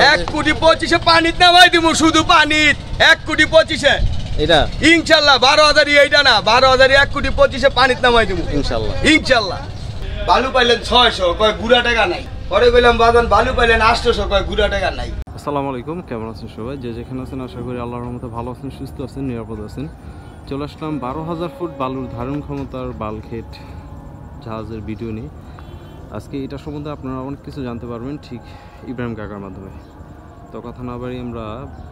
1 কোটি 25 পানিত নামাই দিমু শুধু পানিত 1 কোটি 25 এটা ইনশাআল্লাহ 12000 এইটা না 12000 1 কোটি 25 পানিত নামাই দিমু ইনশাআল্লাহ বালু পাইলেন 600 কয় গুড়া টাকা নাই পরে কইলাম বাজান বালু পাইলেন 800 কয় গুড়া টাকা নাই। আসসালামু আলাইকুম, কেমন আছেন সবাই? যে যেখানে আছেন আশা করি আল্লাহর রহমতে ভালো আছেন, সুস্থ আছেন, নিরাপদ আছেন। চলে আসলাম 12,000 ফুট বালুর ধারণ ক্ষমতার বালখেট জাহাজের ভিডিও নিয়ে। আজকে এটা সম্বন্ধে আপনারা অনেক কিছু জানতে পারবেন ঠিক ইব্রাহিম কাকার মাধ্যমে। তো কথা না বাড়ি আমরা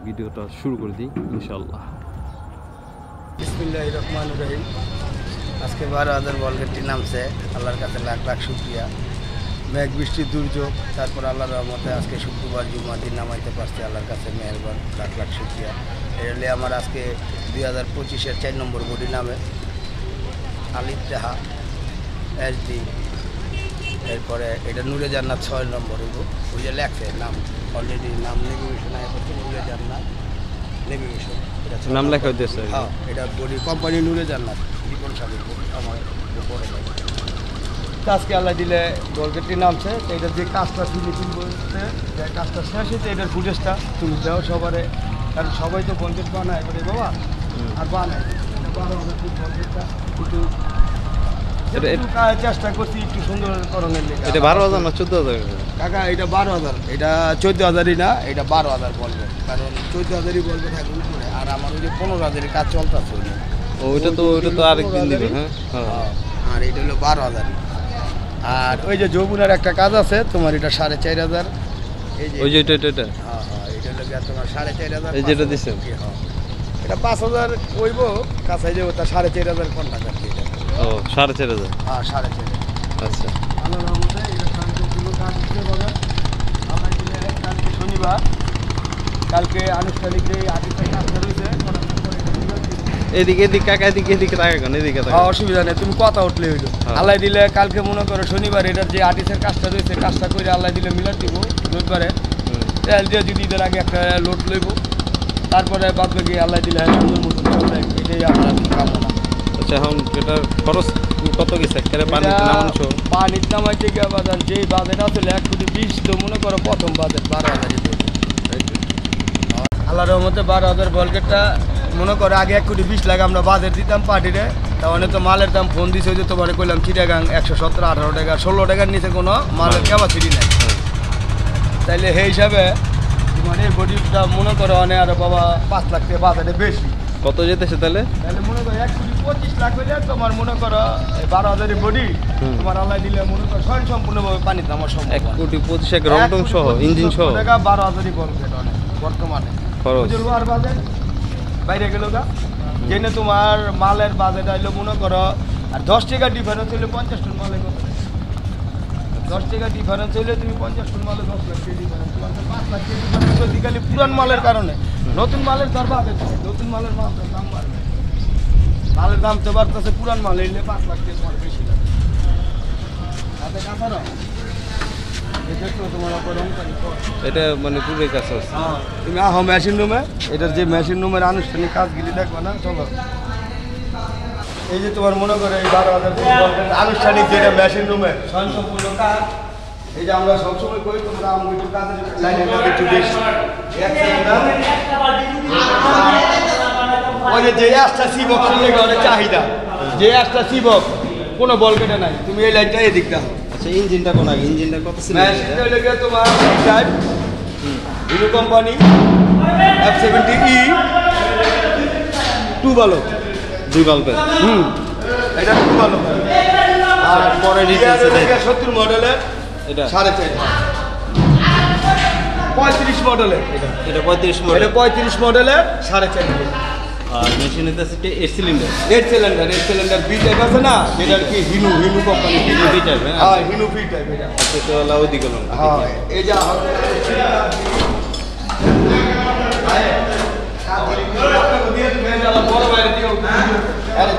ভিডিওটা শুরু করে দিই ইনশাআল্লাহ। বিসমিল্লাহির রহমানির রহিম। আজকে 12,000 বালখেটটি নামছে, আল্লাহর কাছে লাখ লাখ শুকরিয়া। মেঘ বৃষ্টির দুর্যোগ, তারপর আল্লাহর রহমতে আজকে শুক্রবার জুমার দিন নামাইতে পারছি, আল্লাহর কাছে মেহেরবান, লাখ লাখ শুকরিয়া। এর আমার আজকে 2025-এর 4 নম্বর বডি নামে আলিফ জাহা SD। এরপরে এটা নূরে জান্নাত 6 নম্বর হইব, ওই যে লেখছে নাম অলরেডি নাম নেভিগেশন আয় করছে, নূরে জান্নাত নেভিগেশন এটা নাম লেখা হইতেছে। হ্যাঁ, এটা বডি কোম্পানি নূরে জান্নাত রিপন সাহেব আমার বড় ভাই। আজকে আল্লাহ দিলে বলগেটটি নামছে, তো এটার যে কাজটা ফিনিশিং বলতে যে কাজটা শেষ হয়েছে এটার ফুটেজটা তুমি দাও সবারে, কারণ সবাই তো বলগেট বানায় বলে বাবা আর বানায় 12,000 ফুট বলগেটটা একটু চেষ্টা করছি একটু সুন্দরকরণের লেগে। এটা 12,000 না 14,000 কাকা? এটা 12,000, এটা 14,000-ই না, এটা 12,000 বলবে, কারণ 14,000-ই বলবে থাকে উপরে, আর আমার ওই যে 15,000-এর কাজ চলতেছে। ওইটা তো আরেকদিন দিবে। হ্যাঁ, আর এটা হলো 12,000। আর ওই যে যৌবনের একটা কাজ আছে তোমার, এটা 4,500। এই যে ওই যে এটা হ্যাঁ এটা হলো তোমার 4,500। এই যেটা দিছেন এটা 5,000 কইব কাছে যে ওটা 4,500 কোন টাকা দিয়ে এটা। ও 4,500। হ্যাঁ 4,500। আচ্ছা, আল্লাহর রহমতে এটা শান্তপুর কাজ দিতে হবে। আমরা দিলে কালকে শনিবার, কালকে আনুষ্ঠানিক যে আদিত্যের কাজটা রয়েছে এদিকে কাকা, এদিকে তাকান, এদিকে তাকান। অসুবিধা নেই, তুমি কথা উঠলে হইলো। আল্লাহ দিলে কালকে মনে করো শনিবার এটার যে আর্টিস্টের কাজটা রয়েছে কাজটা করে আল্লাহ দিলে মিলার দিব রবিবারে, তেল দিয়ে যদি ঈদের আগে একটা লোড লইব, তারপরে বাদ বাকি আল্লাহ দিলে সুন্দর মতন চলবে, এটাই আপনার কামনা। আচ্ছা, এখন এটার খরচ কত গেছে? পানির নামাইতে গিয়ে বাজার যেই বাজেট আসলে 1 কোটি 20 তো মনে করো প্রথম বাজেট 12,000। আল্লাহর রহমতে 12,000 বলগেটটা মনে করো আগে 1 কোটি 20 লাখ আমরা বাজেট দিতাম পার্টিরে, তাহলে তো মালের দাম ফোন দিছে যে তোমার কইলাম চিটাগাং 117, 18 টাকা, 16 টাকার নিচে কোনো মালের ক্যাপাসিটি নাই। তাইলে সেই হিসাবে তোমার এই বডিটা মনে করো অনেক আরো বাবা 5 লাখ থেকে বাজেটে বেশি। কত যেতেছে তাহলে মনে করো 1 কোটি 25 লাখ হইলে তোমার মনে করো 12,000 বডি তোমার আল্লাহ দিলে মনে করো স্বয়ং সম্পূর্ণভাবে পানি নামার সম্ভব। 1 কোটি 25 রং টং সহ ইঞ্জিন সহ 12,000 বলগেট অনেক বর্তমানে খরচ। লোহার বাজেট বাইরে গেল গা, যেনে তোমার মালের বাজেট আইলো মনে করো, আর 10 টাকা ডিফারেন্স হইলে 50 টন মালে কত? 10 টাকা ডিফারেন্স হইলে তুমি 50 টন মালে 10 লাখ টাকা ডিফারেন্স, 5 লাখ টাকা ডিফারেন্স বেসিক্যালি পুরান মালের কারণে। নতুন মালের দর বাড়ে, নতুন মালের দাম বাড়বে, মালের দাম তো বাড়তেছে, পুরান মাল হইলে 5 লাখ টাকা বেশি লাগে। তাতে কাঁচা না এটা মানে পুরোই কাজ আছে। তুমি আহ মেশিন রুমে, এটার যে মেশিন রুমের আনুষ্ঠানিক কাজগুলি দেখবো না, চলো। এই যে তোমার মনে করো এই 12,000 আনুষ্ঠানিক যেটা মেশিন রুমে স্বয়ংসম্পূর্ণ কাজ, এই যে আমরা সবসময় করি তোমরা একটু কাজের লাইনের মধ্যে একটু বেশি ওই যে আসটা সিবক্সের লেগে অনেক চাহিদা, যে আসটা সিবক কোনো বলকেটে নাই, তুমি এই লাইনটা এদিক দাও। আচ্ছা, ইঞ্জিনটা কোন আগে? ইঞ্জিনটা কত ছিল? মেশিনটা লেগে তোমার type hero company F70E 2 bulb, 2 বাল্বের। এটা 2 বাল্ব। আর পরে ডিটেইলস এটা 70 মডেলের, এটা 4.5 35 মডেলের, এটা 35 মডেল, এটা 35 মডেলের 4.5। আর মেশিনে আছে 8 সিলিন্ডার। 8 সিলিন্ডার বি টাইপ আছে না, যেটা কি হিনু কোম্পানি, হিনু বি টাইপ। হ্যাঁ হিনু বি টাইপ এটা। আচ্ছা, তো লাউ দি গেল। হ্যাঁ এই যা বড় বাইরে দিও। আরে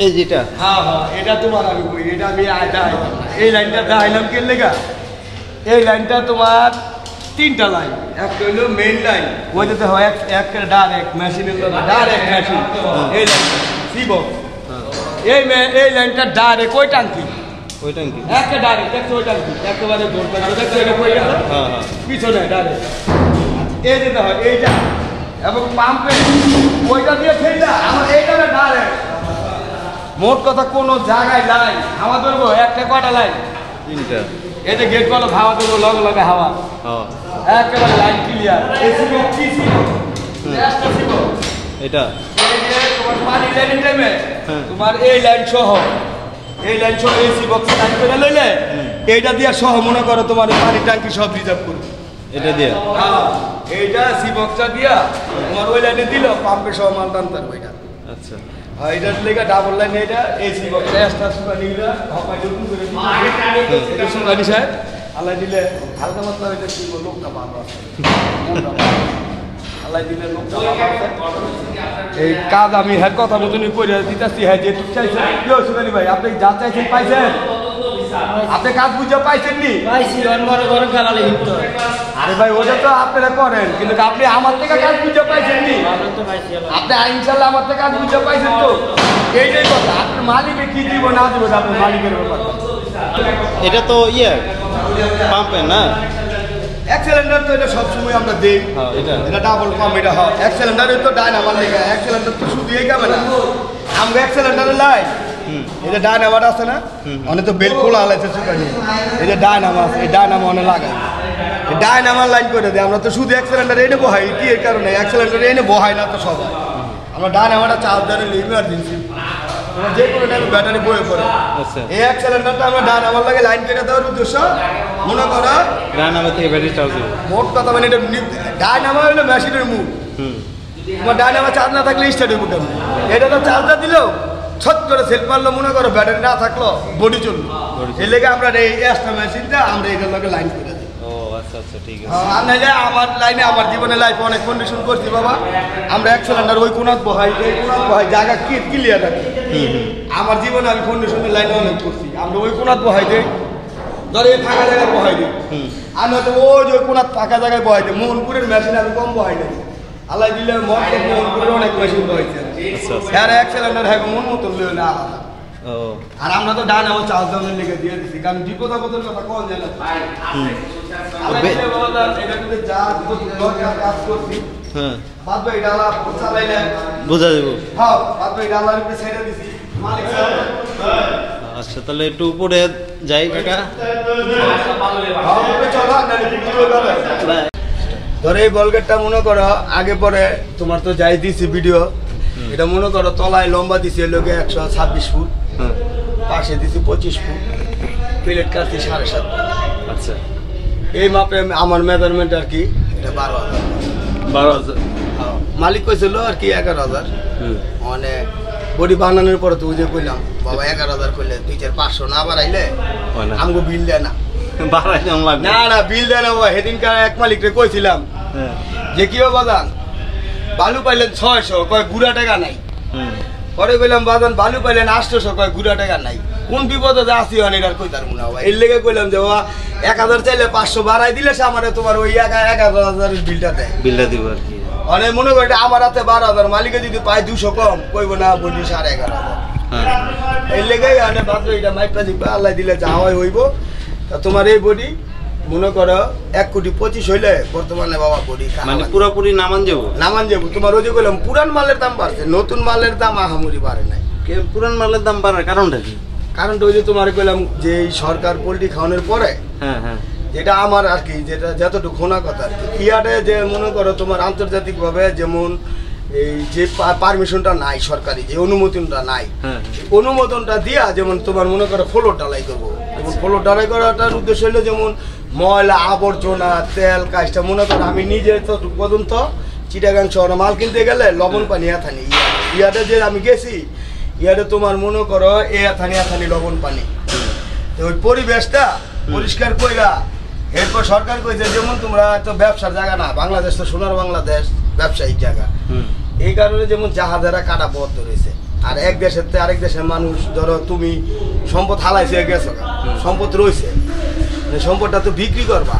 এই যেটা, হ্যাঁ এটা তোমার আমি কই, এটা আমি এই লাইনটা দেখাইলাম কে লেগা। এই লাইনটা তোমার 3টা লাইন, একটা হইলো মেইন লাইন, ওইটাতে হয় একটা ডাইরেক্ট মেশিনের ডাইরেক্ট মেশিন, এই লাইন সিবক। এই লাইনটা ডাইরেক্ট ওই টাঙ্কি ওই ট্যাঙ্কি একটা ডাইরেক্ট দেখছো ওই ট্যাঙ্কি একেবারে জোর করে দেখছো এটা কই গেছে হ্যাঁ হ্যাঁ পিছনে ডাইরেক্ট এই যেতে হয় এইটা এবং পাম্পে ওইটা দিয়ে ফেললা আমার এইটা না ডাইরেক্ট মোট কথা কোনো জায়গায় নাই হাওয়া ধরবো একটা কয়টা লাইন 3টা এই যে গেট গুলো হাওয়া ধরবো লগে লগে হাওয়া হ্যাঁ একেবারে লাইন ক্লিয়ার এসি কি ছিল একটা ছিল এটা এই যে তোমার পানি লাইন টাইমে হ্যাঁ। তোমার এই লাইন সহ এসি বক্স লাইন করে লইলে এইটা দিয়া সহ মনে করো তোমার পানি ট্যাঙ্কি সব রিজার্ভ করবে এটা দিয়ে এইটা সি বক্সটা দিয়া তোমার ওই লাইনে দিল পাম্পে সহ মাল টানতে পারবে এটা আচ্ছা এইটার লেগে ডাবল লাইন এটা এসি বক্স এক্সট্রা সুপারি নিলা হকাই নতুন করে এটা সুপারি সাহেব আল্লাহ দিলে হালকা মাত্রা এটা কি লোকটা ভালো আছে আল্লাহ দিলে লোকটা ভালো আছে এই কাজ আমি হ্যাঁ কথা মতনই করে দিতেছি হ্যাঁ যেটুক চাইছেন কি সুপারি ভাই আপনি যা চাইছেন পাইছেন আপনি কাজ বুঝে পাইছেন নি পাইছি ঘরে ঘরে খেলালে কিন্তু আরে ভাই ওটা তো আপনারা করেন কিন্তু আপনি আমার থেকে কাজ বুঝে পাইছেন নি আমরা তো পাইছি আপনি ইনশাল্লাহ আমার থেকে কাজ বুঝে পাইছেন তো এইটাই কথা আপনার মালিকে কি দিব না দিব আপনার মালিকের ব্যাপার এটা তো পাম্পে না এক সিলিন্ডার তো এটা সবসময় আমরা দিই হ্যাঁ এটা ডাবল পাম্প এটা হয় এক সিলিন্ডারে তো ডাইনামার লেগে এক সিলিন্ডার তো শুধু এই কামে না আমরা এক সিলিন্ডারে লাই এটা ডাইনামার আছে না অনেক তো বেল খোলা আলাইছে সুকানি এই যে ডাইনামার এই ডাইনামা অনেক লাগাই এই ডাইনামার লাইন করে দেয় আমরা তো শুধু এক সিলিন্ডারে এনে বহাই কি এর কারণে এক সিলিন্ডারে এনে বহাই না তো সবাই আমরা ডাইনামাটা চার্জ দেওয়ার ইমার্জেন্সি তোমার যে কোনো টাইমে ব্যাটারি বয়ে পড়ে আচ্ছা এই এক সিলিন্ডারটা আমরা ডাইনামার লাগে লাইন কেটে দেওয়ার উদ্দেশ্য মনে করো ডায়নামো থেকে ব্যাটারি চার্জ দেবো মোট কথা মানে এটা ডাইনামা হলো মেশিনের মুখ তোমার ডাইনামা চার্জ না থাকলে স্টার্ট হইব কেমন এটা তো চার্জটা দিলেও ছট করে সেল মারলো মনে করো ব্যাটারি না থাকলো বডি চললো এই লেগে আমরা এই এক্সট্রা মেশিনটা আমরা এটার লগে লাইন করে দিই ও আচ্ছা আচ্ছা ঠিক আছে আর নাইলে আমার লাইনে আমার জীবনে লাইফে অনেক কন্ডিশন করছি বাবা আমরা এক সিলিন্ডার ওই কোনাত বহাই এই কোনাত বহাই জায়গা ক্লিয়ার রাখি আমার জীবনে আমি কন্ডিশনের লাইনে অনেক করছি আমরা ওই কোনাত বহাই দিই ধর এই ফাঁকা জায়গায় বহাই দিই আমি হয়তো ওই যে কোনাত ফাঁকা জায়গায় বহাই দিই মোহনপুরের মেশিন আমি কম বহাই দিই আল্লাহ দিলে মোহনপুরের অনেক মেশিন বহাইছে আর এক সিলিন্ডার হ্যাঁ মন মতন লইলে আলাদা ও আর আমরা তো ডান আমার চার্জ দেওয়ার লেগে দিয়ে দিচ্ছি কারণ বিপদ আপদের কথা কোন জানে কাজ করছি হ্যাঁ বাদ ভাই ডালা চালাইলে বুঝা দেবো হ্যাঁ বাদ ভাই ডালার উপরে ছেড়ে দিছি মালিক আচ্ছা তাহলে একটু উপরে যাই কাকা ধরো এই বলগেটটা মনে করো আগে পরে তোমার তো যাই দিছি ভিডিও এটা মনে করো তলায় লম্বা দিছি লোকে 126 ফুট পাশে দিছি 25 ফুট প্লেট কাটছি 7.5 আচ্ছা এই মাপে আমার মেজারমেন্ট আর কি এটা 12,000 মালিক কইছিল আর কি 11,000 মানে বডি বানানোর পরে তো যে কইলাম বাবা 11,000 কইলে 2-4-500 না বাড়াইলে আমগো বিল দেয় না বাড়াই কেমন লাগবে না না বিল দেয় না বাবা সেদিনকার এক মালিকরে কইছিলাম যে কি বাজান বালু পাইলেন 600 কয় গুড়া টাকা নাই পরে কইলাম বাজান বালু পাইলেন 800 কয় গুড়া টাকা নাই কোন বিপদে যে আসি হন এটার কইতার মনে বাবা এর লেগে কইলাম যে বাবা 1000 চাইলে 500 বাড়াই দিলে সে আমারে তোমার ওই 11,000 বিলটা দেয় বিলটা দিব আর কি অনেক মনে করি আমার হাতে 12,000 মালিকে যদি পায় 200 কম কইব না বলি 11,500 এই লেগেই অনেক ভাবলো এটা মাইপা দিবা আল্লাহ দিলে যা হয় হইব তা তোমার এই বডি মনে করো 1,25,00,000 হইলে বর্তমানে বাবা বডি মানে পুরোপুরি নামান যাবো তোমার ওই যে কইলাম পুরান মালের দাম বাড়ছে নতুন মালের দাম আহামরি বাড়ে নাই পুরান মালের দাম বাড়ার কারণটা কি কারণটা ওই যে তোমার কইলাম যে এই সরকার পোল্ট্রি খাওয়ানোর পরে হ্যাঁ হ্যাঁ যেটা আমার আর কি যেটা যতটুকু শোনা কথা আর কি ইয়ার্ডে যে মনে করো তোমার আন্তর্জাতিকভাবে যেমন এই যে পারমিশনটা নাই সরকারি যে অনুমোদনটা নাই অনুমোদনটা দিয়া যেমন তোমার মনে করো ফ্লোর ঢালাই করবো যেমন ফ্লোর ঢালাই করাটার উদ্দেশ্য হলো যেমন ময়লা আবর্জনা তেল কাজটা মনে করো আমি নিজে তো পর্যন্ত চিটাগাং শহরে মাল কিনতে গেলে লবণ পানি এথানি ইয়ার্ডে যে আমি গেছি ইয়ার্ডে তোমার মনে করো এথানি লবণ পানি ওই পরিবেশটা পরিষ্কার কইরা এরপর সরকার কইছে যেমন তোমরা তো ব্যবসার জায়গা না বাংলাদেশ তো সোনার বাংলাদেশ ব্যবসায়িক জায়গা এই কারণে যেমন জাহাজেরা কাটা পথ রয়েছে আর এক দেশের থেকে আরেক দেশের মানুষ ধরো তুমি সম্পদ হালাইছে গেছো সম্পদ রয়েছে সম্পদটা তো বিক্রি করবা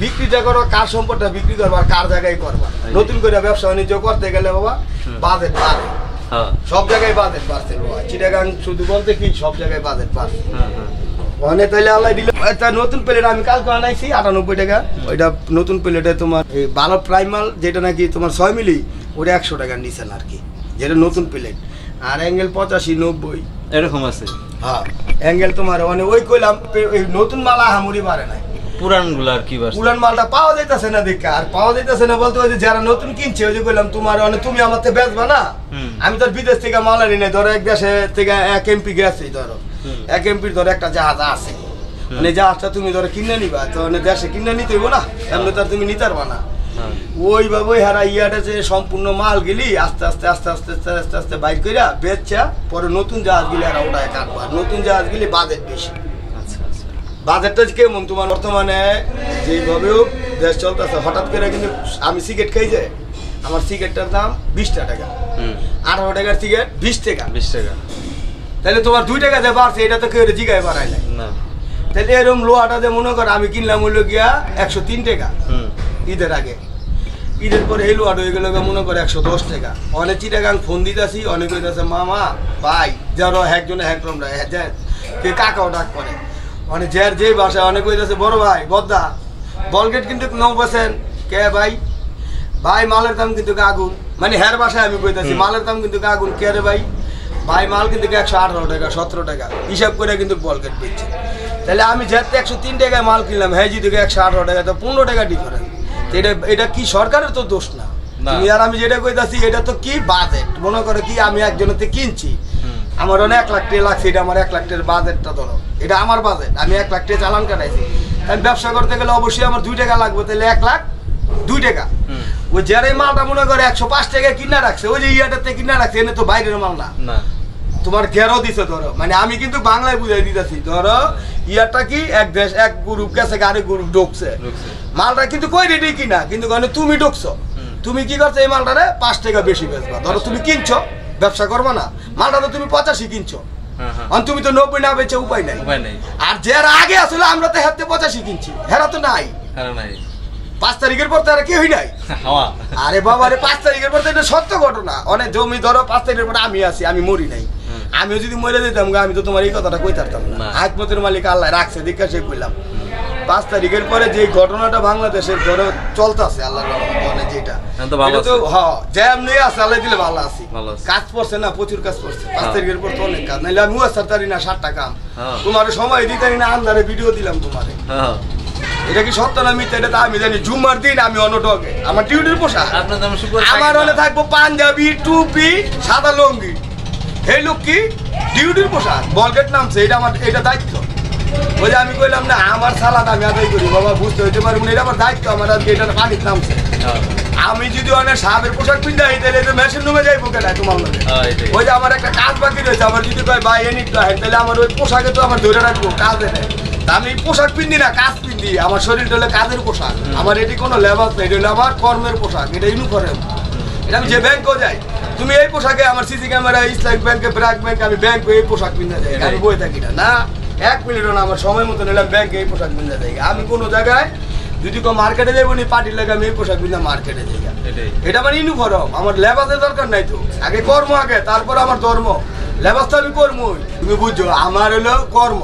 বিক্রিটা করো কার সম্পদটা বিক্রি করবা আর কার জায়গায় করবা নতুন করে ব্যবসা বাণিজ্য করতে গেলে বাবা বাজেট বাড়ে হ্যাঁ সব জায়গায় বাজেট বাড়ছে লোহা। চিটাগাং শুধু বলতে কি সব জায়গায় বাজেট বাড়ছে। মানে তাইলে আল্লাহ দিলে একটা নতুন প্লেট আমি কালকে আনাইছি 98 টাকা। ওইটা নতুন প্লেটে তোমার এই ভালো প্রাইমাল যেটা নাকি তোমার 6 মিলি ওটা 100 টাকার নিচে না আর কি, যেটা নতুন প্লেট। আর অ্যাঙ্গেল 85 90 এরকম আছে। হ্যাঁ অ্যাঙ্গেল তোমার মানে ওই কইলাম এই নতুন মাল আহামরি বাড়ে নাই, পুরানগুলো আর কি বাড়ছে। পুরান মালটা পাওয়া যাইতেছে না দেখে। আর পাওয়া যাইতেছে না বলতে ওই যে যারা নতুন কিনছে ওই যে কইলাম তোমার মানে তুমি আমার থেকে বেচবা না, আমি তোর বিদেশ থেকে মাল আনি নাই। ধরো এক দেশে থেকে 1 এমপি গেছে, ধরো 1 এমপির ধরো একটা জাহাজ আছে, মানে জাহাজটা তুমি ধরো কিনে নিবা, তো দেশে কিনে নিতে হইব না, এমনি তার তুমি নিতে পারবা না। ওইভাবে হারা ইয়াটা যে সম্পূর্ণ মাল গেলি আস্তে আস্তে আস্তে আস্তে আস্তে আস্তে আস্তে বাইর কইরা বেচা পরে নতুন জাহাজ গেলে আর ওটায় কাটবা। নতুন জাহাজ গেলে বাজেট বেশি। বাজেটটা কেমন তোমার বর্তমানে যেভাবেও দেশ চলতেছে, হঠাৎ করে কিন্তু আমি সিগারেট খাই যে আমার সিগারেটটার দাম 20 টাকা, 18 টাকার সিগারেট 20 টাকা, তাহলে তোমার 2 টাকা দিয়ে বাড়ছে, এটা তো কেউ জিগায় বাড়ায় নাই না। তাহলে এরকম লোহাটা যে মনে করো আমি কিনলাম হইল গিয়া 103 টাকা ঈদের আগে, ঈদের পরে এই লোহাটা হয়ে গেল মনে করে 110 টাকা। অনেক চিটাগাং ফোন দিতেছি, অনেক হইতেছে মামা ভাই, যারো একজনে একরকম কে কাকাও ডাক করে, মানে যার যে বাসায় অনেক হইতেছে বড় ভাই বদ্দা বলগেট কিন্তু 9% কে ভাই ভাই মালের দাম কিন্তু আগুন, মানে হ্যার বাসায় আমি কইতাছি মালের দাম কিন্তু আগুন কে রে ভাই, ভাই মাল কিন্তু 118 টাকা 17 টাকা হিসাব করে কিন্তু বলগেট বেচছে। তাহলে আমি যেতে 103 টাকায় মাল কিনলাম, হ্যাঁ যদি 118 টাকা, তো 15 টাকা ডিফারেন্স। এটা কি সরকারের তো দোষ না, তুমি আর আমি যেটা কইতাছি এটা তো কি বাজেট মনে করো কি আমি একজনের থেকে কিনছি, আমার অনেক 1 লাখ টাকা লাগছে, এটা আমার 1 লাখ টাকার বাজেটটা ধরো, এটা আমার বাজেট, আমি 1 লাখ টাকা চালান কাটাইছি। আমি ব্যবসা করতে গেলে অবশ্যই আমার 2 টাকা লাগবে, তাহলে 1 লাখ 2 টাকা। ওই যারা এই মালটা মনে করে 105 টাকা কিনা রাখছে, ওই যে ইয়াটাতে কিনা রাখছে, এনে তো বাইরের মাল না, তোমার ঘেরও দিছে ধরো, মানে আমি কিন্তু বাংলায় বুঝাই দিতেছি। ধরো ইয়ারটা কি এক দেশ এক গ্রুপ গেছে, আরেক গ্রুপ ঢুকছে, মালটা কিন্তু কই রেডি কিনা, কিন্তু তুমি ঢুকছো, তুমি কি করছো এই মালটারে 5 টাকা বেশি বেচবা। ধরো তুমি কিনছো, ব্যবসা করবা না, মালটা তো তুমি 85 কিনছো, তুমি তো 90 না বেচে উপায় নাই। আর যারা আগে আসলে আমরা তো হাতে 85 কিনছি, হেরা তো নাই, 5 তারিখের পর তারা কেউই নাই। আরে বাবা রে 5 তারিখের পর তো এটা সত্য ঘটনা। অনেক জমি ধরো 5 তারিখের পর আমি আছি, আমি মরি নাই, আমিও যদি মরে যেতাম আমি তো তোমার এই কথাটা কই থাকতাম না। হাকমতের মালিক আল্লাহ রাখছে দেখা সে কইলাম। 5 তারিখের পরে যে ঘটনাটা বাংলাদেশের ধরো চলতেছে আল্লাহর রহমতে, যেটা তো হ্যাঁ জ্যাম নিয়ে আছে, আল্লাহ দিলে ভালো আছি, কাজ পড়ছে না, প্রচুর কাজ পড়ছে। 5 তারিখের পর তো অনেক কাজ, নাইলে আমি ওয়াসারি না 60 টাকা তোমার সময় দিতারি না, আন্দারে ভিডিও দিলাম তোমারে। এটা কি সত্য না মিথ্যা এটা তো আমি জানি। জুম্মার দিন আমি অনটকে আমার ডিউটির পোশাক, আমার অনে থাকবো পাঞ্জাবি টুপি সাদা লঙ্গি, এই লোক কি ডিউটির পোশাক, বলগেট নামছে, এটা আমার এটা দায়িত্ব। ওই যে আমি কইলাম না আমার সালাদ আমি আদায় করি, বাবা বুঝতে হইতে পারবো না, এটা আমার দায়িত্ব, আমার আজকে এটা পানির নামছে। আমি যদি অনেক সাহেবের পোশাক পিন্ধাই তাহলে মেশিন রুমে যাইবো কেন তোমার মধ্যে। ওই যে আমার একটা কাজ বাকি রয়েছে, আমার যদি কয় ভাই এনে তো আহেন, তাহলে আমার ওই পোশাকে তো আমার ধরে রাখবো কাজে নেই। আমি পোশাক পিন্ধি না, কাজ পিন্ধি, আমার শরীরটা হলে কাজের পোশাক, আমার এটি কোনো লেবাস নেই, এটা হলো আমার কর্মের পোশাক, এটা ইউনিফর্ম। এটা আমি যে ব্যাংকও যাই, তুমি এই পোশাকে আমার সিসি ক্যামেরা ইসলামিক ব্যাংকে ব্র্যাক ব্যাংক আমি ব্যাংকে এই পোশাক পিন্ধা যাই, আমি বই থাকি না, না 1 মিনিটও না, আমার সময় মতো নিলাম ব্যাংকে এই পোশাক পিন্ধা যাই। আমি কোনো জায়গায় যদি কেউ মার্কেটে যাবো নি পার্টির লাগে আমি এই পোশাক পিন্ধা মার্কেটে যাই, এটা আমার ইউনিফর্ম, আমার লেবাসের দরকার নাই তো। আগে কর্ম আগে, তারপর আমার ধর্ম, লেবাস তো আমি কর্মই, তুমি বুঝছো আমার হলো কর্ম,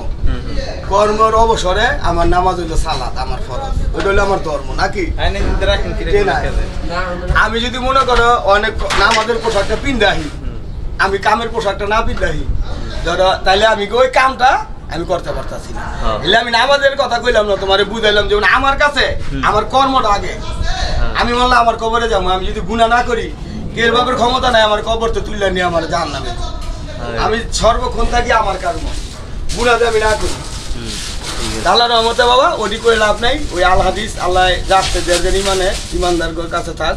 কর্মের অবসরে আমার নামাজ হইলো সালাত, আমার ফরজ, ওইটা হলো আমার ধর্ম নাকি। আমি যদি মনে করো অনেক নামাজের পোশাকটা পিন্ধাহি, আমি কামের পোশাকটা না পিন্ধাহি ধরো, তাহলে আমি ওই কামটা আমি করতে পারতাছি না। এলে আমি নামাজের কথা কইলাম না তোমারে, বুঝাইলাম যেমন আমার কাছে আমার কর্মটা আগে। আমি বললাম আমার কবরে যাবো, আমি যদি গুনাহ না করি কের বাপের ক্ষমতা নাই আমার কবর তো তুললে নিয়ে আমার জাহান্নামে। আমি সর্বক্ষণ থাকি আমার কর্ম, গুনাহ আমি না করি। আল্লাহর রহমতে বাবা ওটি করে লাভ নাই, ওই আল হাদিস আল্লাহ রাখতে যাদের ইমানে ইমানদার কাছে থাক।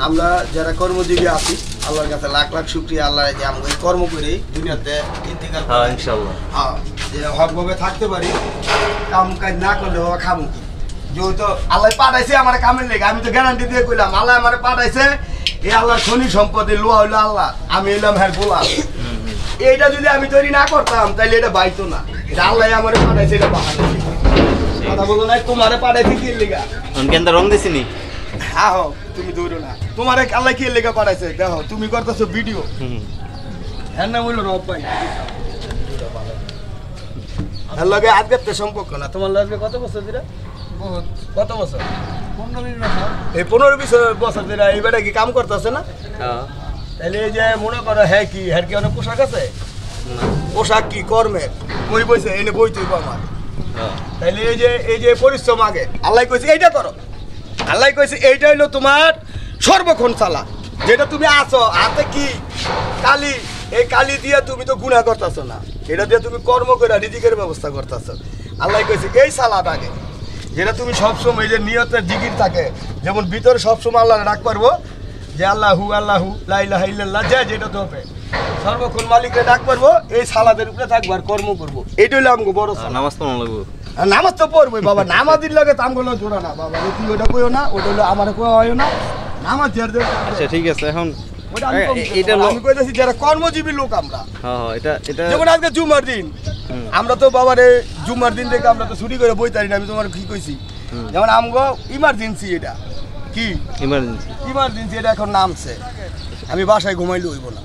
আমরা যারা কর্মজীবী আছি আল্লাহর কাছে লাখ লাখ শুকরিয়া, আল্লাহ যে আমরা কর্ম করে দুনিয়াতে ইন্তেকাল ইনশাআল্লাহ যে হকভাবে থাকতে পারি। কাম কাজ না করলে বাবা খাবো কি, যেহেতু আল্লাহ পাঠাইছে আমার কামের লেগে, আমি তো গ্যারান্টি দিয়ে কইলাম আল্লাহ আমার পাঠাইছে, এই আল্লাহর খনি সম্পদে লোয়া হইলো আল্লাহ, আমি এলাম হ্যাঁ গোলাম। এইটা যদি আমি তৈরি না করতাম তাহলে এটা বাইতো না, এটা আল্লাহ আমার পাঠাইছে, এটা বাহানা কথা বলো না, তোমারে পাঠাইছে কি লেগা রং দিছিনি। হ্যাঁ তুমি দৌড়ো না, তোমার আল্লাহ কি লেগে পাঠাইছে দেখো, তুমি করতেছো ভিডিও, হ্যাঁ না বললো রব ভাই আর লগে আজকের তো সম্পর্ক না তোমার লগে কত বছর দিরা বহুত কত বছর 15-20 বছর এই 15-20 বছর দিরা এই বেটা কি কাম করতেছে না হ্যাঁ তাহলে এই যে মনে করো হ্যাঁ কি হ্যাঁ কি অনেক পোশাক আছে পোশাক কি কর্মের মই বইছে এনে বই তুই আমার তাহলে এই যে পরিশ্রম আগে আল্লাহ কইছে এইটা করো আল্লাহ কইছে এইটা হইলো তোমার সর্বক্ষণ চালা যেটা তুমি আছো হাতে কি কালি এই কালি দিয়ে তুমি তো গুনাহ করতেছো না এটা দিয়ে তুমি কর্ম করে রিজিকের ব্যবস্থা করতেছো আল্লাহ কইছে এই সালাত আগে যেটা তুমি সবসময় এই যে নিয়তের জিকির থাকে যেমন ভিতরে সবসময় আল্লাহর ডাক পারবো যে আল্লাহু আল্লাহু লা ইলাহা ইল্লাল্লাহ যেটা তো হবে সর্বক্ষণ মালিককে ডাক পারবো এই সালাদের উপরে থাকবো আর কর্ম করবো এইটা হইলো আমাকে বড় নামাজ পড়া লাগবে নামাজ তো পড়বোই বাবা নামাজের লাগে তো আমগুলো জোড়া না বাবা তুই ওটা কইও না ওটা হলো আমার কোয়া হয় না নামাজ আচ্ছা ঠিক আছে এখন এটা আমি কইতাছি যারা কর্মজীবী লোক আমরা হ্যাঁ এটা যেমন আজকে জুমার দিন আমরা তো বাবারে জুমার দিন থেকে আমরা তো ছুটি করে বইতারি না আমি তোমার কি কইছি যেমন আমগো ইমার্জেন্সি এটা কি ইমার্জেন্সি এটা এখন নামছে আমি বাসায় ঘুমাইলে হইব না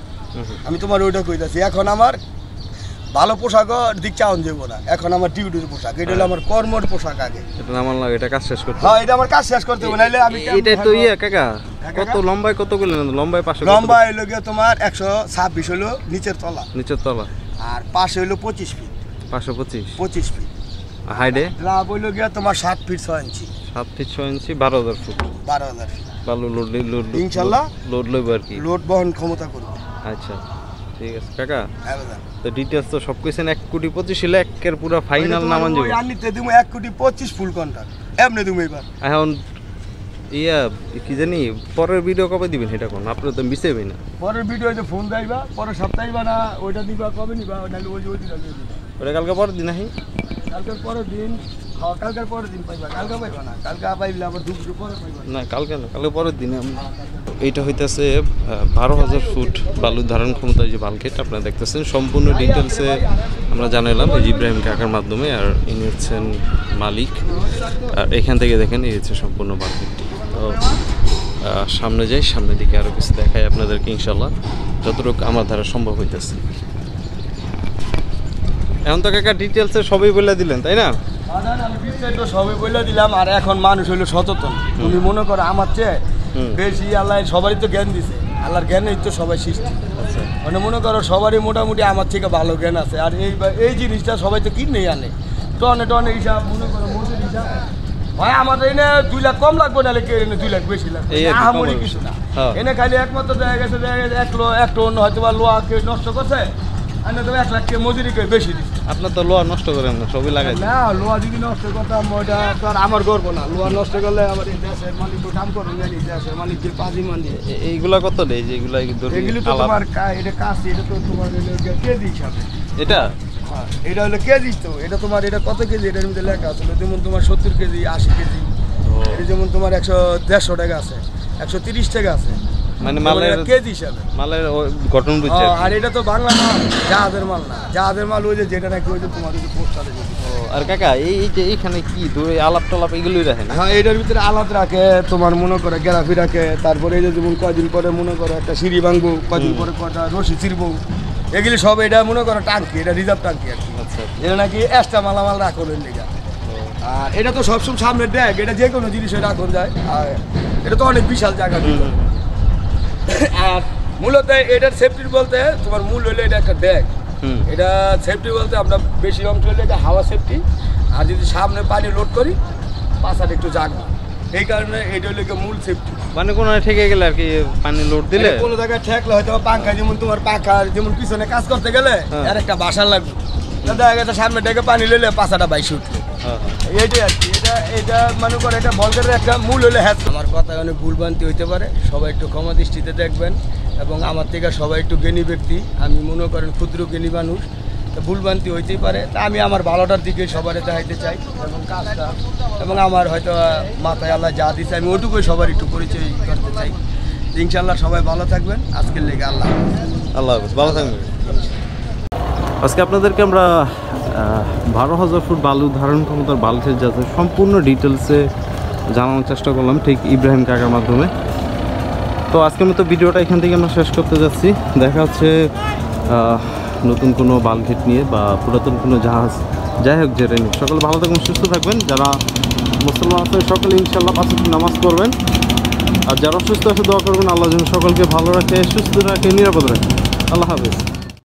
আমি তোমার ওইটা কইতাছি এখন আমার ভালো পোশাক দিক চাউন যাবো না এখন আমার ডিউটির পোশাক এটা হলো আমার কর্মর পোশাক আগে এটা আমার লাগে এটা কাজ শেষ করতে হ্যাঁ এটা আমার কাজ শেষ করতে হবে নাইলে আমি এটা তো কাকা কত লম্বায় কত করলেন লম্বায় পাশে লম্বায় হইলো গিয়ে তোমার 126 হলো নিচের তলা আর পাশে হইলো 25 ফিট 25 ফিট হাইডে লাভ হইলো গিয়ে তোমার 7 ফিট 6 ইঞ্চি 7 ফিট 6 ইঞ্চি 12000 ফুট 12000 ফিট বালু লোড ইনশাআল্লাহ লোড লইব আর কি লোড বহন ক্ষমতা করব আচ্ছা ঠিক আছে কাকা হ্যাঁ দাদা তো ডিটেইলস তো সব কইছেন 1,25,00,000 হলে একের পুরো ফাইনাল নামান যাবে ওই আনিতে দিমু 1,25,00,000 ফুল কন্ট্রাক্ট এমনি দিমু এবার এখন কি জানি পরের ভিডিও কবে দিবেন এটা কোন আপনি তো মিসেবেন না পরের ভিডিও যে ফোন দাইবা পরের সপ্তাহে না ওইটা দিবা কবে নিবা নালে ওই দিন ওটা কালকে পরের দিন আহি কালকের পরের দিন কালকের পরের দিন পাইবা কালকে পাইবা না কালকে পাইলে আবার দুপুর পরে পাইবা না কালকে না কালকে পরের দিনে এইটা হইতাছে 12,000 ফুট বালু ধারণ ক্ষমতার যে বালকেট আপনারা দেখতেছেন সম্পূর্ণ ডিটেলসে আমরা জানালাম এই ইব্রাহিম কাকার মাধ্যমে আর ইনি হচ্ছেন মালিক আর এখান থেকে দেখেন এই হচ্ছে সম্পূর্ণ বালকেটটি তো সামনে যাই সামনের দিকে আরও কিছু দেখাই আপনাদেরকে ইনশাল্লাহ যতটুকু আমার দ্বারা সম্ভব হইতেছে এখন তো কাকা ডিটেলসে সবই বলে দিলেন তাই না আমি বিস্তারিত সবই বলে দিলাম আর এখন মানুষ হইলো সচেতন তুমি মনে করো আমার চেয়ে বেশি আল্লাহ সবারই তো জ্ঞান দিছে আল্লাহর জ্ঞানেই তো সবাই সৃষ্টি মানে মনে করো সবারই মোটামুটি আমার থেকে ভালো জ্ঞান আছে আর এই জিনিসটা সবাই তো কিনেই আনে টনে হিসাব মনে করো মোটের হিসাব ভাই আমাদের এনে 2 লাখ কম লাগবে নাহলে কে এনে 2 লাখ বেশি লাগবে আহামরি কিছু না এনে খালি একমাত্র দেখা গেছে 1 টন হয়তো বা লোহা কেউ নষ্ট করছে আর তো 1 লাখ মজুরি করে বেশি দিচ্ছে আপনার তো লোহা নষ্ট করেন না সবই লাগাই না লোহা যদি নষ্ট করতাম ওইটা তো আর আমার গর্ব না লোহা নষ্ট করলে আমার এই দেশের মালিক তো কাম করবেন জানি দেশের মালিক যে পাজি মানি এইগুলা কত দেয় যে এগুলো তো তোমার এটা কাজ এটা তো তোমার কেজি হিসাবে এটা হ্যাঁ এটা হলো কেজি তো এটা তোমার এটা কত কেজি এটার মধ্যে লেখা আছে যেমন তোমার 70 কেজি 80 কেজি এটা যেমন তোমার 150 টাকা আছে 130 টাকা আছে মানে মালের কেজি হিসাবে মালের গঠন বুঝছে আর এটা তো বাংলা মাল জাহাজের মাল না জাহাজের মাল ওই যেটা নাকি ওই যে তোমার ওই যে পোস্টারে আর কাকা এই যে এইখানে কি দূরে আলাপ টালাপ এগুলোই রাখে না হ্যাঁ এটার ভিতরে আলাপ রাখে তোমার মনে করে গ্রাফি রাখে তারপরে এই যে যেমন কয়দিন পরে মনে করো একটা সিঁড়ি ভাঙবো কয়দিন পরে কয়টা রশি ছিড়বো এগুলি সব এটা মনে করো টাঙ্কি এটা রিজার্ভ টাঙ্কি আর কি আচ্ছা এটা নাকি এক্সট্রা মালামাল রাখলেন লেগা আর এটা তো সবসময় সামনে ড্যাগ এটা যে কোনো জিনিসে রাখুন যায় আর এটা তো অনেক বিশাল জায়গা আর মূলত এটার সেফটির বলতে তোমার মূল হলো এটা একটা ড্যাগ এটা সেফটি বলতে আমরা বেশি অংশ হলে এটা হাওয়া সেফটি আর যদি সামনে পানি লোড করি পাশাটা একটু জাগবে এই কারণে এটা হলো মূল সেফটি মানে কোনো ঠেকে গেলে আর কি পানি লোড দিলে কোনো জায়গায় ঠেকলে হয়তো পাঙ্খা যেমন তোমার পাখার যেমন পিছনে কাজ করতে গেলে আর একটা বাসা লাগবে দেখা গেছে সামনে ডেকে পানি লইলে পাশাটা বাইশে উঠলো এইটাই আর কি এটা মনে করে এটা বলগের একটা মূল হলে হ্যাঁ আমার কথা অনেক ভুলভ্রান্তি হইতে পারে সবাই একটু ক্ষমা দৃষ্টিতে দেখবেন এবং আমার থেকে সবাই একটু জ্ঞানী ব্যক্তি আমি মনে করেন ক্ষুদ্র জ্ঞানী মানুষ ভুলভ্রান্তি হইতেই পারে তা আমি আমার ভালোটার দিকে সবার দেখাইতে চাই এবং কাজটা এবং আমার হয়তো মাথায় আল্লাহ যা দিচ্ছে আমি ওটুকুই সবার একটু পরিচয় করতে চাই ইনশাআল্লাহ সবাই ভালো থাকবেন আজকের লেগে আল্লাহ হাফেজ ভালো থাকবেন আজকে আপনাদেরকে আমরা 12,000 ফুট বালু ধারণ ক্ষমতার বালুর যাতে সম্পূর্ণ ডিটেলসে জানানোর চেষ্টা করলাম ঠিক ইব্রাহিম কাকার মাধ্যমে তো আজকের মতো ভিডিওটা এখান থেকে আমরা শেষ করতে যাচ্ছি দেখা হচ্ছে নতুন কোনো বালঘেট নিয়ে বা পুরাতন কোনো জাহাজ, যাই হোক যেটা নিয়ে। সকলে ভালো থাকবেন, সুস্থ থাকবেন। যারা মুসলমান আছেন সকলে ইনশাআল্লাহ 5 ওয়াক্ত নামাজ পড়বেন, আর যারা অসুস্থ আছে দোয়া করবেন আল্লাহ যেন সকলকে ভালো রাখে, সুস্থ রাখে, নিরাপদ রাখে। আল্লাহ হাফেজ।